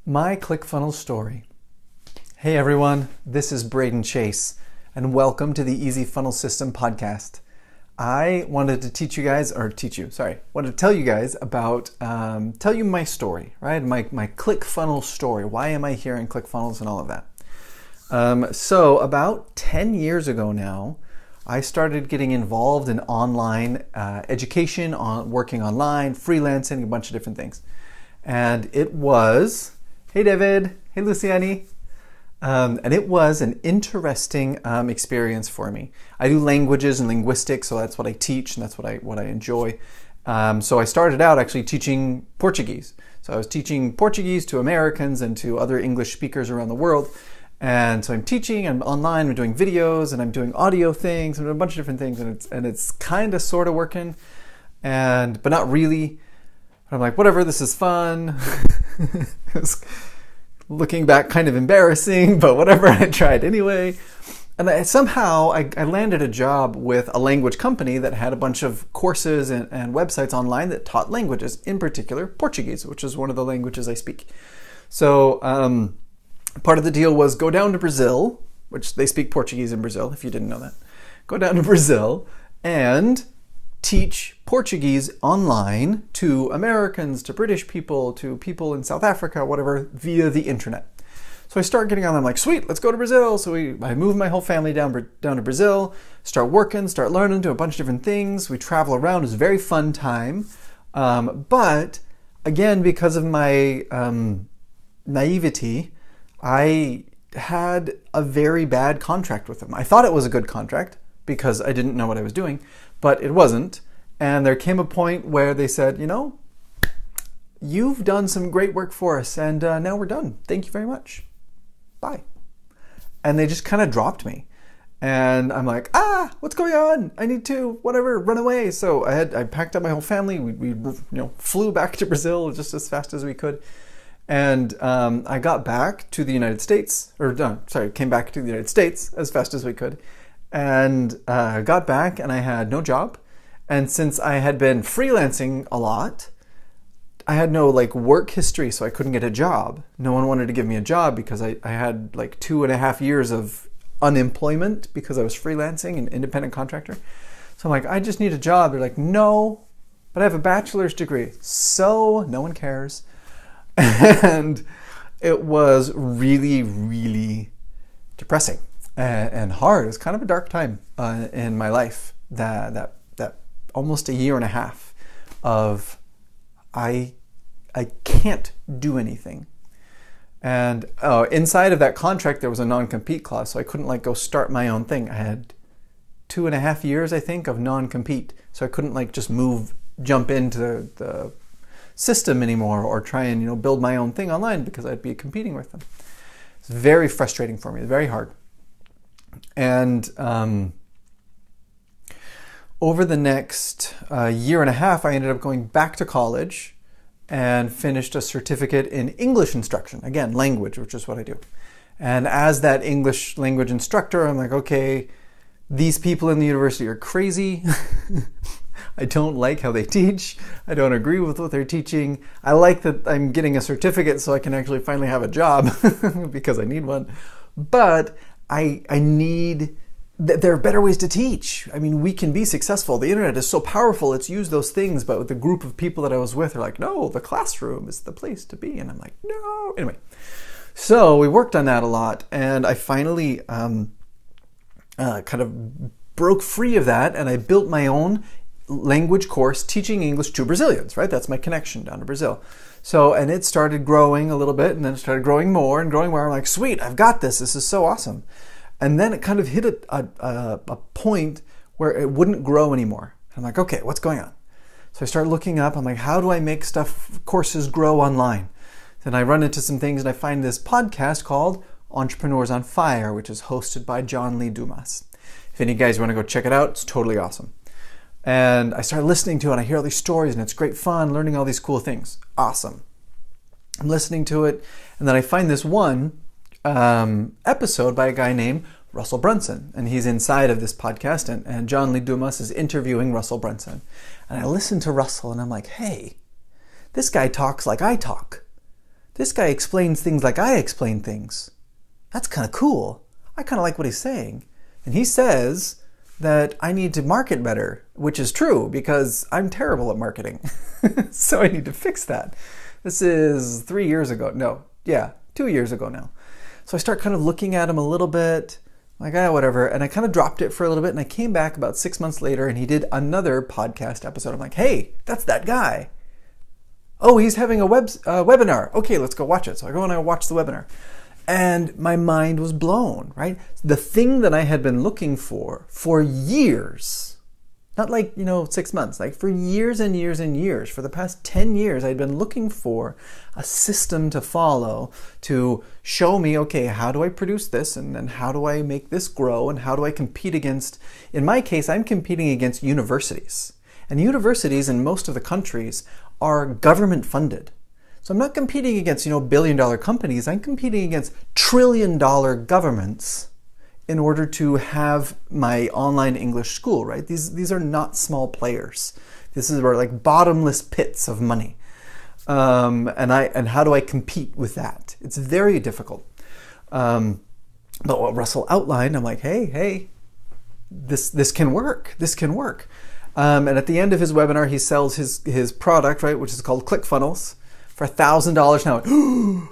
My Clickfunnels Story. Hey everyone, this is Braden Chase, and welcome to the Easy Funnel System podcast. I wanted to tell you guys about, tell you my story, right? My Clickfunnels story. Why am I here in Clickfunnels and all of that? So about 10 years ago now, I started getting involved in online education, on working online, freelancing, a bunch of different things. And it was, hey David, hey Luciani, and it was an interesting experience for me. I do languages and linguistics, so that's what I teach and that's what I enjoy. So I started out actually teaching Portuguese. So I was teaching Portuguese to Americans and to other English speakers around the world. And so I'm teaching, I'm online, I'm doing videos, and I'm doing audio things, and a bunch of different things, and it's kind of sort of working, but not really. I'm like, whatever, this is fun. It's looking back kind of embarrassing, but whatever, I tried anyway. And somehow I landed a job with a language company that had a bunch of courses and websites online that taught languages, in particular Portuguese, which is one of the languages I speak. So part of the deal was go down to Brazil, which they speak Portuguese in Brazil, if you didn't know that. Go down to Brazil and teach Portuguese online to Americans, to British people, to people in South Africa, whatever, via the internet. So I start getting on, I'm like, sweet, let's go to Brazil. So I moved my whole family down to Brazil, start working, start learning, do a bunch of different things. We travel around, it was a very fun time. But again, because of my naivety, I had a very bad contract with them. I thought it was a good contract because I didn't know what I was doing, but it wasn't. And there came a point where they said, you've done some great work for us, and now we're done. Thank you very much. Bye. And they just kind of dropped me. And I'm like, what's going on? I need to, whatever, run away. So I packed up my whole family. We flew back to Brazil just as fast as we could. And I got back to the United States, came back to the United States as fast as we could. And got back and I had no job. And since I had been freelancing a lot, I had no work history, so I couldn't get a job. No one wanted to give me a job because I had 2.5 years of unemployment because I was freelancing, an independent contractor. So I'm like, I just need a job. They're like, no, but I have a bachelor's degree. So no one cares. And it was really, really depressing and hard. It was kind of a dark time in my life. That almost 1.5 years of I can't do anything. And inside of that contract there was a non-compete clause, so I couldn't go start my own thing. I had 2.5 years, I think, of non-compete, so I couldn't just jump into the system anymore or try and build my own thing online because I'd be competing with them. It's very frustrating for me, very hard. And over the next 1.5 years, I ended up going back to college and finished a certificate in English instruction. Again, language, which is what I do. And as that English language instructor, I'm like, okay, these people in the university are crazy. I don't like how they teach. I don't agree with what they're teaching. I like that I'm getting a certificate so I can actually finally have a job because I need one. But I need... There are better ways to teach. I mean, we can be successful. The internet is so powerful. Let's use those things. But with the group of people that I was with are like, no, the classroom is the place to be. And I'm like, no. Anyway, so we worked on that a lot. And I finally kind of broke free of that. And I built my own language course teaching English to Brazilians, right? That's my connection down to Brazil. So, and it started growing a little bit. And then it started growing more and growing more. I'm like, sweet, I've got this. This is so awesome. And then it kind of hit a point where it wouldn't grow anymore. I'm like, okay, what's going on? So I start looking up. I'm like, how do I make courses grow online? Then I run into some things and I find this podcast called Entrepreneurs on Fire, which is hosted by John Lee Dumas. If any of you guys want to go check it out, it's totally awesome. And I start listening to it and I hear all these stories and it's great fun learning all these cool things. Awesome. I'm listening to it and then I find this one episode by a guy named Russell Brunson, and he's inside of this podcast, and John Lee Dumas is interviewing Russell Brunson. And I listen to Russell and I'm like, hey, this guy talks like I talk. this guy explains things like I explain things. That's kind of cool. I kind of like what he's saying. And he says that I need to market better, which is true because I'm terrible at marketing. So I need to fix that. This is 3 years ago. No, yeah, 2 years ago now. So I start kind of looking at him a little bit, like, whatever. And I kind of dropped it for a little bit. And I came back about 6 months later and he did another podcast episode. I'm like, hey, that's that guy. Oh, he's having a webinar. Okay, let's go watch it. So I go and I watch the webinar. And my mind was blown, right? The thing that I had been looking for years, not like, 6 months, like for years and years and years, for the past 10 years, I'd been looking for a system to follow to show me, okay, how do I produce this? And then how do I make this grow? And how do I compete against, in my case, I'm competing against universities. And universities in most of the countries are government funded. So I'm not competing against, billion-dollar companies. I'm competing against trillion-dollar governments in order to have my online English school, right? These are not small players. This is like bottomless pits of money. And how do I compete with that? It's very difficult. But what Russell outlined, I'm like, hey, this can work. This can work. And at the end of his webinar, he sells his product, right, which is called Clickfunnels, for $1,000 now. $1,000.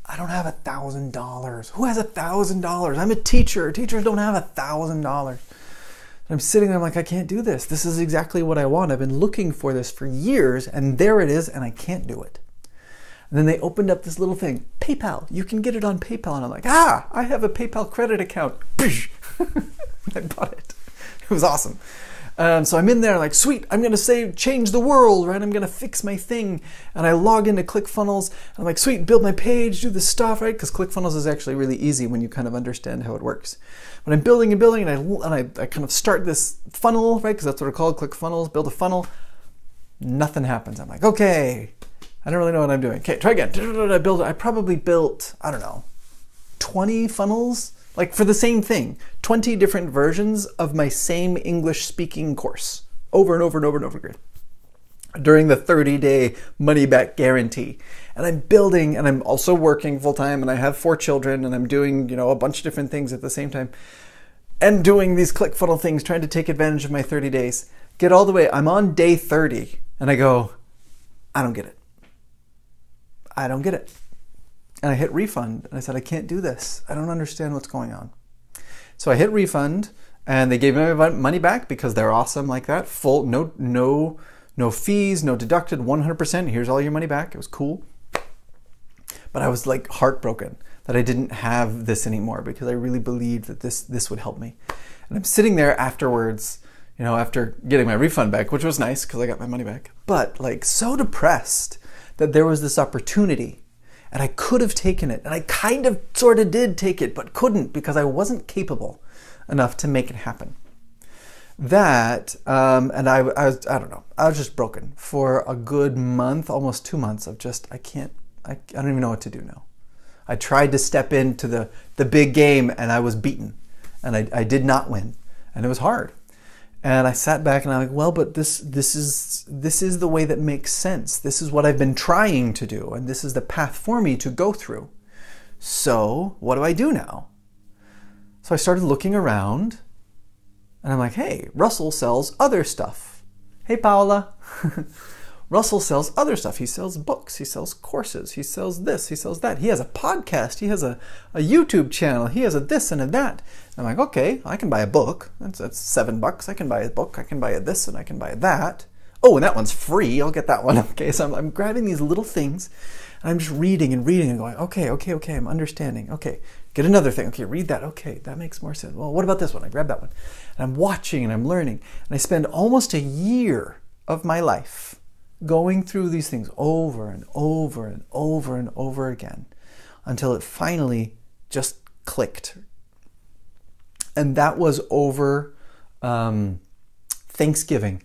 I don't have $1,000. Who has $1,000? I'm a teacher. Teachers don't have $1,000. And I'm sitting there, I'm like, I can't do this. This is exactly what I want. I've been looking for this for years, and there it is, and I can't do it. And then they opened up this little thing, PayPal. You can get it on PayPal. And I'm like, I have a PayPal credit account. I bought it. It was awesome. So I'm in there like, sweet, I'm going to change the world, right? I'm going to fix my thing. And I log into ClickFunnels. And I'm like, sweet, build my page, do this stuff, right? Because ClickFunnels is actually really easy when you kind of understand how it works. But I'm building and building, and I kind of start this funnel, right? Because that's what they're called, ClickFunnels, build a funnel. Nothing happens. I'm like, okay, I don't really know what I'm doing. Okay, try again. I probably built, 20 funnels, like for the same thing, 20 different versions of my same English speaking course over and over and over and over again during the 30-day money back guarantee. And I'm building, and I'm also working full time, and I have 4 children, and I'm doing, a bunch of different things at the same time and doing these ClickFunnels things, trying to take advantage of my 30 days. Get all the way, I'm on day 30 and I go, I don't get it. I don't get it. And I hit refund, and I said, I can't do this. I don't understand what's going on. So I hit refund, and they gave me my money back because they're awesome like that. Full, no fees, no deducted, 100%. Here's all your money back. It was cool. But I was like heartbroken that I didn't have this anymore because I really believed that this would help me. And I'm sitting there afterwards, after getting my refund back, which was nice because I got my money back, but like so depressed that there was this opportunity. And I could have taken it. And I kind of sort of did take it, but couldn't because I wasn't capable enough to make it happen. That, and I was just broken for a good month, almost 2 months of just, I don't even know what to do now. I tried to step into the big game and I was beaten. And I did not win. And it was hard. And I sat back and I'm like, well, but this is the way that makes sense. This is what I've been trying to do, and this is the path for me to go through. So what do I do now? So I started looking around, and I'm like, hey, Russell sells other stuff. Hey, Paula. Russell sells other stuff. He sells books. He sells courses. He sells this. He sells that. He has a podcast. He has a YouTube channel. He has a this and a that. And I'm like, okay, I can buy a book. That's $7. I can buy a book. I can buy a this and I can buy a that. Oh, and that one's free. I'll get that one. Okay, so I'm grabbing these little things, and I'm just reading and going, okay, I'm understanding. Okay, get another thing. Okay, read that. Okay, that makes more sense. Well, what about this one? I grab that one. And I'm watching and I'm learning. And I spend almost a year of my life going through these things over and over and over and over again until it finally just clicked. And that was over Thanksgiving,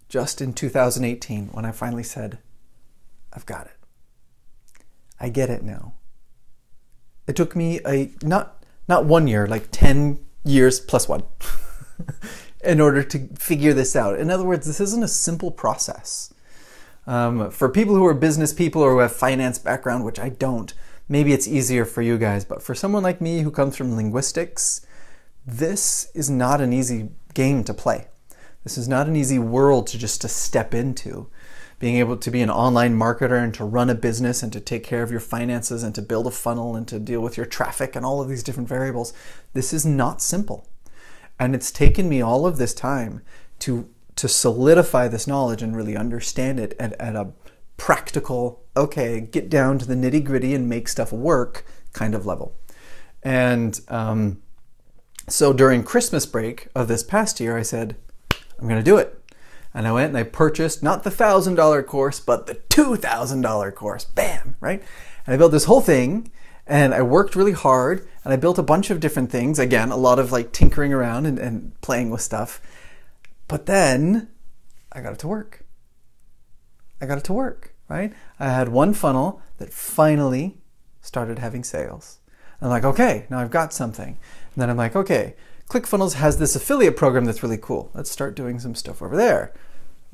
just in 2018, when I finally said, I've got it. I get it now. It took me not 1 year, like 10 years plus one in order to figure this out. In other words, this isn't a simple process. For people who are business people or who have finance background, which I don't, maybe it's easier for you guys. But for someone like me who comes from linguistics, this is not an easy game to play. This is not an easy world to step into. Being able to be an online marketer and to run a business and to take care of your finances and to build a funnel and to deal with your traffic and all of these different variables. This is not simple. And it's taken me all of this time to solidify this knowledge and really understand it at a practical, okay, get down to the nitty gritty and make stuff work kind of level. And so during Christmas break of this past year, I said, I'm going to do it. And I went and I purchased not the $1,000 course, but the $2,000 course. Bam, right? And I built this whole thing and I worked really hard and I built a bunch of different things. Again, a lot of like tinkering around and playing with stuff. But then I got it to work. Right? I had one funnel that finally started having sales. I'm like, okay, now I've got something. And then I'm like, okay, Clickfunnels has this affiliate program that's really cool. Let's start doing some stuff over there.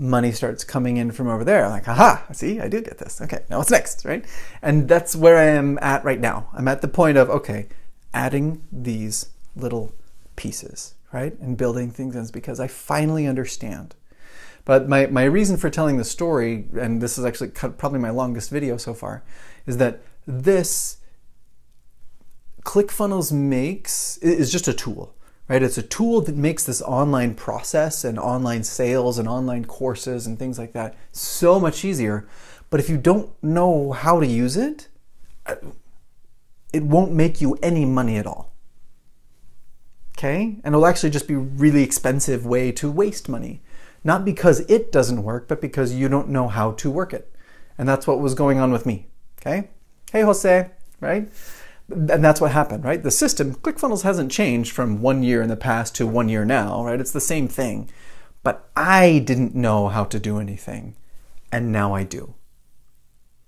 Money starts coming in from over there. I'm like, aha, see, I do get this. Okay, now what's next, right? And that's where I am at right now. I'm at the point of, okay, adding these little pieces, right? And building things in because I finally understand. But my reason for telling the story, and this is actually probably my longest video so far, is that this Clickfunnels is just a tool. Right? It's a tool that makes this online process and online sales and online courses and things like that so much easier. But if you don't know how to use it, it won't make you any money at all. Okay? And it'll actually just be a really expensive way to waste money. Not because it doesn't work, but because you don't know how to work it. And that's what was going on with me. Okay? Hey, Jose, right? And that's what happened, right? The system, Clickfunnels hasn't changed from 1 year in the past to 1 year now, right? It's the same thing. But I didn't know how to do anything, and now I do.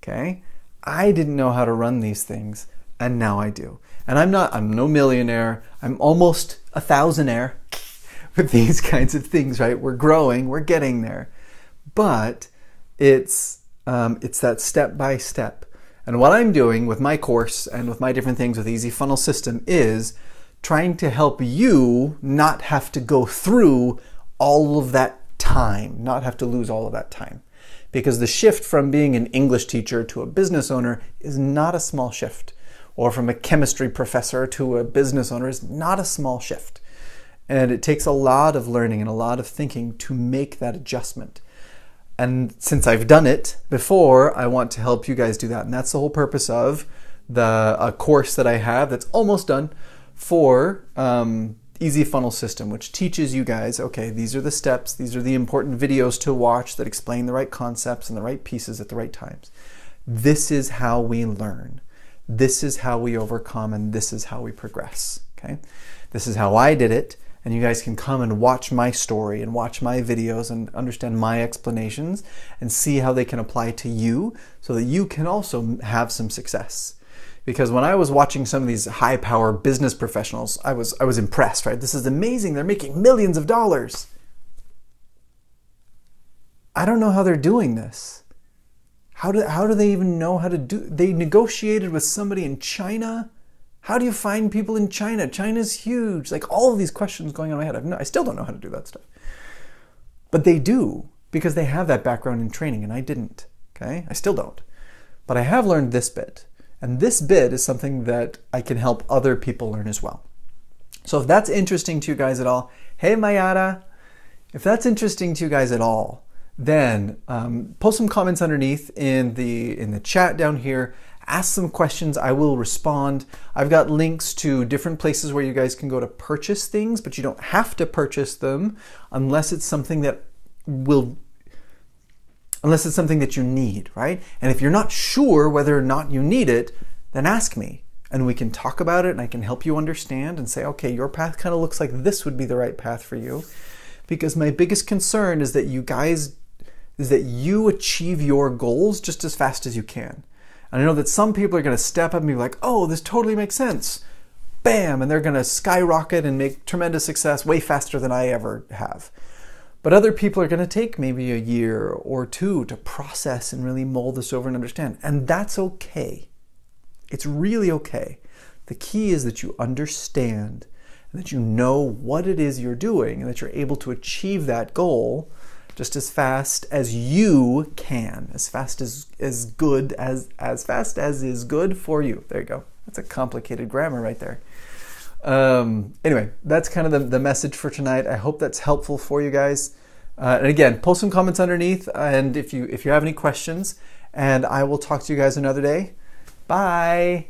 Okay? I didn't know how to run these things, and now I do. And I'm no millionaire. I'm almost a thousandaire with these kinds of things, right? We're growing, we're getting there. But it's that step by step. And what I'm doing with my course and with my different things with Easy Funnel System is trying to help you not have to go through all of that time, not have to lose all of that time. Because the shift from being an English teacher to a business owner is not a small shift. Or from a chemistry professor to a business owner is not a small shift. And it takes a lot of learning and a lot of thinking to make that adjustment. And since I've done it before, I want to help you guys do that. And that's the whole purpose of a course that I have that's almost done for Easy Funnel System, which teaches you guys, okay, these are the steps, these are the important videos to watch that explain the right concepts and the right pieces at the right times. This is how we learn. This is how we overcome, and this is how we progress, okay? This is how I did it. And you guys can come and watch my story and watch my videos and understand my explanations and see how they can apply to you so that you can also have some success. Because when I was watching some of these high-power business professionals, I was impressed, right? This is amazing. They're making millions of dollars. I don't know how they're doing this. How do they even know how to do? They negotiated with somebody in China. How do you find people in China? China's huge. Like all of these questions going on in my head. I still don't know how to do that stuff. But they do because they have that background in training and I didn't. Okay? I still don't. But I have learned this bit. And this bit is something that I can help other people learn as well. So if that's interesting to you guys at all, hey Mayara, if that's interesting to you guys at all, then post some comments underneath in the chat down here. Ask some questions, I will respond. I've got links to different places where you guys can go to purchase things, but you don't have to purchase them unless it's something that you need, right? And if you're not sure whether or not you need it, then ask me and we can talk about it and I can help you understand and say, okay, your path kind of looks like this would be the right path for you. Because my biggest concern is that you achieve your goals just as fast as you can. And I know that some people are going to step up and be like, oh, this totally makes sense. Bam! And they're going to skyrocket and make tremendous success way faster than I ever have. But other people are going to take maybe a year or two to process and really mull this over and understand. And that's okay. It's really okay. The key is that you understand and that you know what it is you're doing and that you're able to achieve that goal just as fast as you can, as fast as fast as is good for you. There you go. That's a complicated grammar right there. Anyway, that's kind of the message for tonight. I hope that's helpful for you guys. And again, post some comments underneath, and if you have any questions, and I will talk to you guys another day. Bye.